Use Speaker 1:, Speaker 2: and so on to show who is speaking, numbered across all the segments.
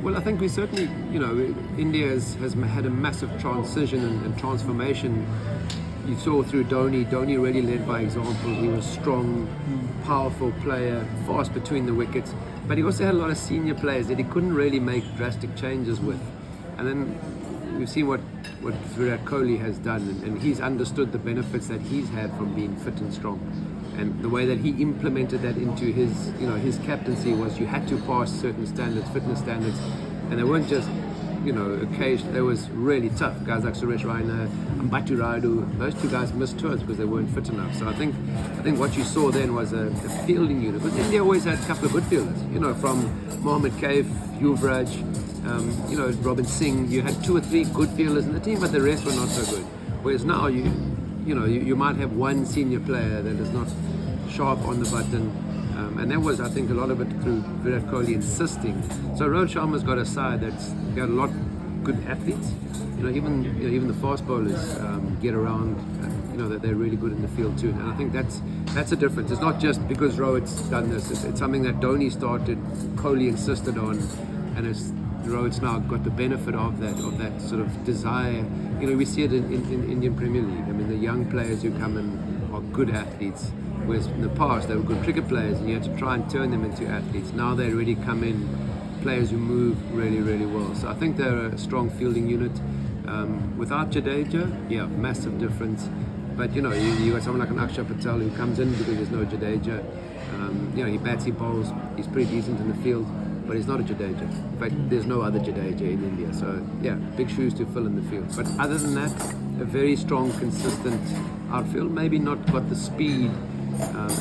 Speaker 1: Well, I think we certainly, India has had a massive transition and transformation. You saw through Dhoni. Dhoni really led by example. He was strong, powerful player, fast between the wickets. But he also had a lot of senior players that he couldn't really make drastic changes with. And then we've seen what Viratkohli has done, and he's understood the benefits that he's had from being fit and strong. And the way that he implemented that into his captaincy was you had to pass certain standards, fitness standards, and they weren't just, occasionally. They was really tough. Guys like Suresh Raina and Batu Radu, those two guys missed tours because they weren't fit enough. So I think what you saw then was a fielding unit. Because India always had a couple of good fielders, from Mohammad Kaif, Yuvraj, Robin Singh. You had 2 or 3 good fielders in the team, but the rest were not so good. Whereas now you might have one senior player that is not sharp on the button, and that was, I think, a lot of it through Virat Kohli insisting. So Rohit Sharma's got a side that's got a lot of good athletes. Even the fast bowlers get around. That they're really good in the field too, and I think that's a difference. It's not just because Rohit's done this. It's something that Dhoni started, Kohli insisted on, and Rohit's now got the benefit of that sort of desire. We see it in Indian Premier League. I mean, the young players who come in are good athletes, whereas in the past they were good cricket players and you had to try and turn them into athletes. Now they really come in players who move really, really well. So I think they're a strong fielding unit. Without Jadeja, massive difference. But you got someone like an Akshar Patel who comes in because there's no Jadeja. He bats, he bowls, he's pretty decent in the field, but he's not a Jadeja. In fact, there's no other Jadeja in India. So big shoes to fill in the field. But other than that, a very strong, consistent outfield. Maybe not got the speed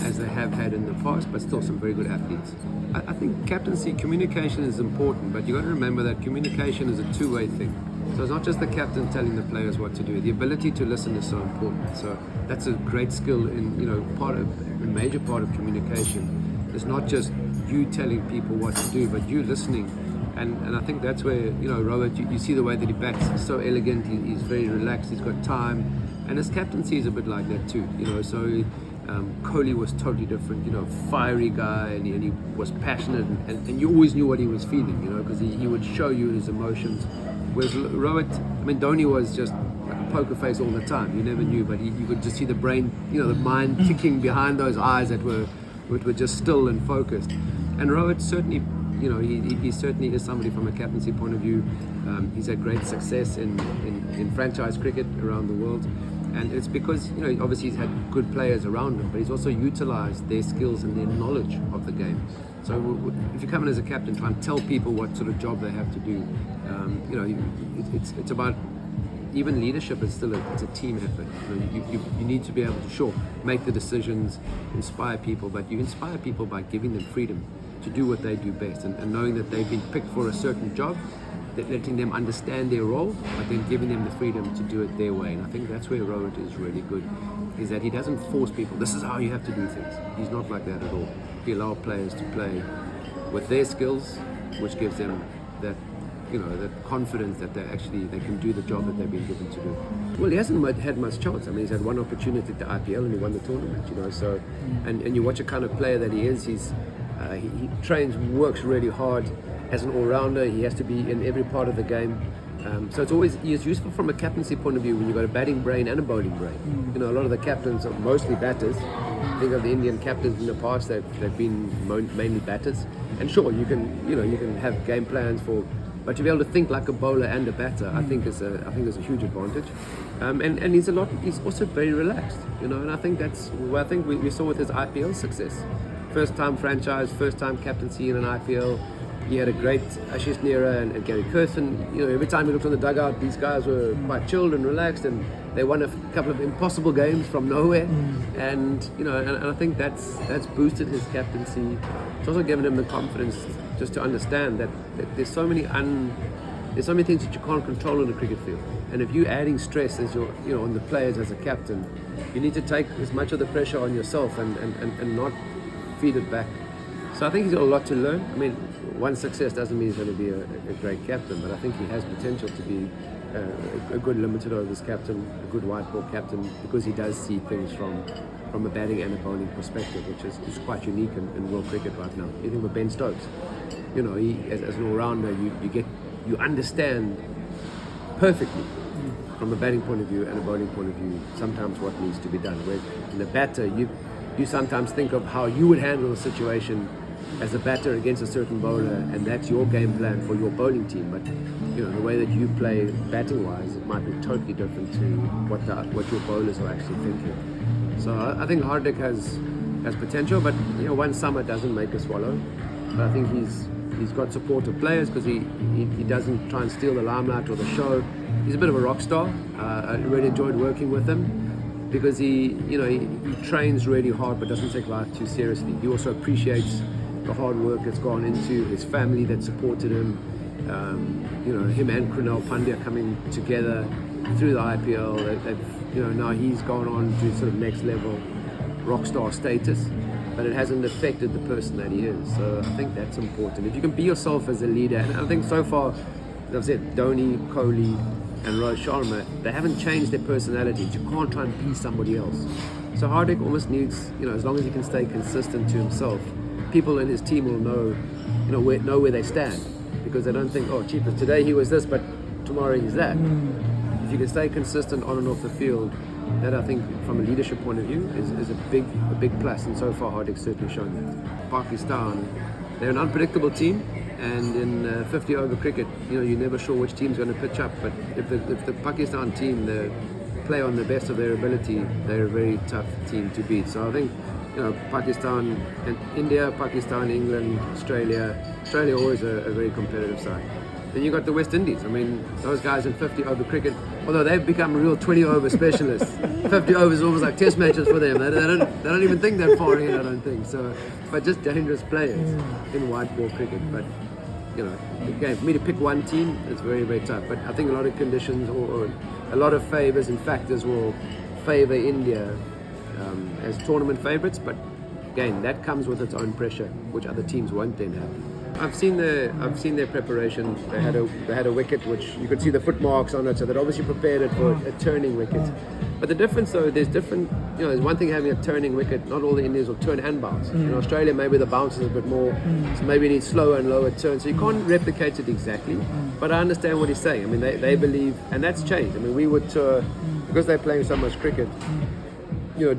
Speaker 1: as they have had in the past, but still some very good athletes. I think captaincy, communication is important, but you got to remember that communication is a two-way thing. So it's not just the captain telling the players what to do. The ability to listen is so important. So that's a great skill in, a major part of communication. It's not just you telling people what to do, but you listening. And I think that's where, Rohit, you see the way that he bats. He's so elegant, he's very relaxed, he's got time. And his captaincy is a bit like that too, So Kohli was totally different, fiery guy, and he was passionate, and you always knew what he was feeling, because he would show you his emotions. Whereas Rohit, Dhoni was just like a poker face all the time. You never knew, but you could just see the brain, the mind ticking behind those eyes that were just still and focused. And Rohit certainly, he certainly is somebody from a captaincy point of view. He's had great success in franchise cricket around the world. And it's because, obviously he's had good players around him, but he's also utilized their skills and their knowledge of the game. So if you come in as a captain, try and tell people what sort of job they have to do. It's about, even leadership is still it's a team effort. You need to be able to, make the decisions, inspire people, but you inspire people by giving them freedom to do what they do best, and knowing that they've been picked for a certain job, letting them understand their role, but then giving them the freedom to do it their way. And I think that's where Rohit is really good, is that he doesn't force people, this is how you have to do things. He's not like that at all. He allows players to play with their skills, which gives them that, that confidence that they can do the job that they've been given to do. Well, he hasn't had much chance. I mean, he's had one opportunity at the IPL and he won the tournament, so, and you watch the kind of player that he is, he trains, works really hard. As an all-rounder, he has to be in every part of the game. So it's useful from a captaincy point of view when you've got a batting brain and a bowling brain. A lot of the captains are mostly batters. Think of the Indian captains in the past; they've been mainly batters. And sure, you can have game plans but to be able to think like a bowler and a batter, I think is a huge advantage. And he's also very relaxed. And I think that's what we saw with his IPL success. First time franchise, first time captaincy in an IPL. He had a great Ashish Nehra and Gary Kirsten. Every time he looked on the dugout, these guys were quite chilled and relaxed, and they won a couple of impossible games from nowhere. And and I think that's boosted his captaincy. It's also given him the confidence just to understand that there's so many things that you can't control on a cricket field. And if you're adding stress as on the players as a captain, you need to take as much of the pressure on yourself and not feed it back. So I think he's got a lot to learn. I mean, one success doesn't mean he's going to be a great captain, but I think he has potential to be a good limited overs captain, a good white ball captain, because he does see things from from a batting and a bowling perspective, which is quite unique in world cricket right now. You think of Ben Stokes, you know, he, as an all-rounder, you understand perfectly from a batting point of view and a bowling point of view sometimes what needs to be done. Where in the batter, you sometimes think of how you would handle a situation as a batter against a certain bowler, and that's your game plan for your bowling team. But you know, the way that you play batting-wise, it might be totally different to what your bowlers are actually thinking. So I think Hardik has potential, but you know, one summer doesn't make a swallow. But I think he's got supportive players because he doesn't try and steal the limelight or the show. He's a bit of a rock star. I really enjoyed working with him because he trains really hard but doesn't take life too seriously. He also appreciates the hard work that's gone into his family that supported him. You know, him and Kohli Pandya coming together through the IPL. Now he's gone on to sort of next level rock star status, but it hasn't affected the person that he is. So I think that's important. If you can be yourself as a leader, and I think so far, as I've said, Dhoni, Kohli, and Rohitsharma, they haven't changed their personalities. You can't try and be somebody else. So Hardik almost needs, as long as he can stay consistent to himself, people in his team will know where they stand, because they don't think, oh, cheaper, today he was this, but tomorrow he's that. If you can stay consistent on and off the field, that I think from a leadership point of view is a big plus, and so far Hardik's certainly shown that. Pakistan, they're an unpredictable team, and in 50 over cricket, you're never sure which team's going to pitch up, but if the Pakistan team they play on the best of their ability, they're a very tough team to beat. So I think Pakistan and India, Pakistan, England, Australia always a very competitive side. Then you got the West Indies. I mean, those guys in 50 over cricket, although they've become real 20 over specialists. 50 overs is almost like test matches for them. They don't even think that far ahead, I don't think. So, but just dangerous players in white ball cricket. But again, for me to pick one team, it's very, very tough. But I think a lot of conditions or a lot of favours and factors will favour India as tournament favourites. But again, that comes with its own pressure, which other teams won't then have. I've seen their preparation. They had a wicket which you could see the footmarks on it, so they'd obviously prepared it for a turning wicket. But the difference though, there's there's one thing having a turning wicket. Not all the Indians will turn and bounce. In Australia, maybe the bounce is a bit more, so maybe you need slower and lower turns. So you can't replicate it exactly. But I understand what he's saying. I mean, they believe, and that's changed. I mean, we would tour because they're playing so much cricket.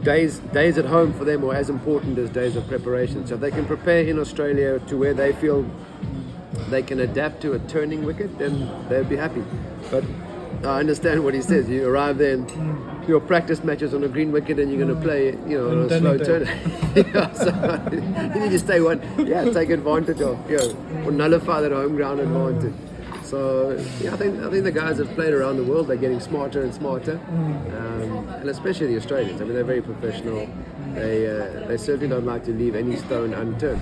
Speaker 1: Days at home for them are as important as days of preparation. So if they can prepare in Australia to where they feel they can adapt to a turning wicket, then they'll be happy. But I understand what he says. You arrive there and your practice matches on a green wicket and you're going to play, on a slow turn. So you need to stay take advantage of, or nullify that home ground advantage. So I think the guys have played around the world. They're getting smarter and smarter, and especially the Australians. I mean, they're very professional. They certainly don't like to leave any stone unturned.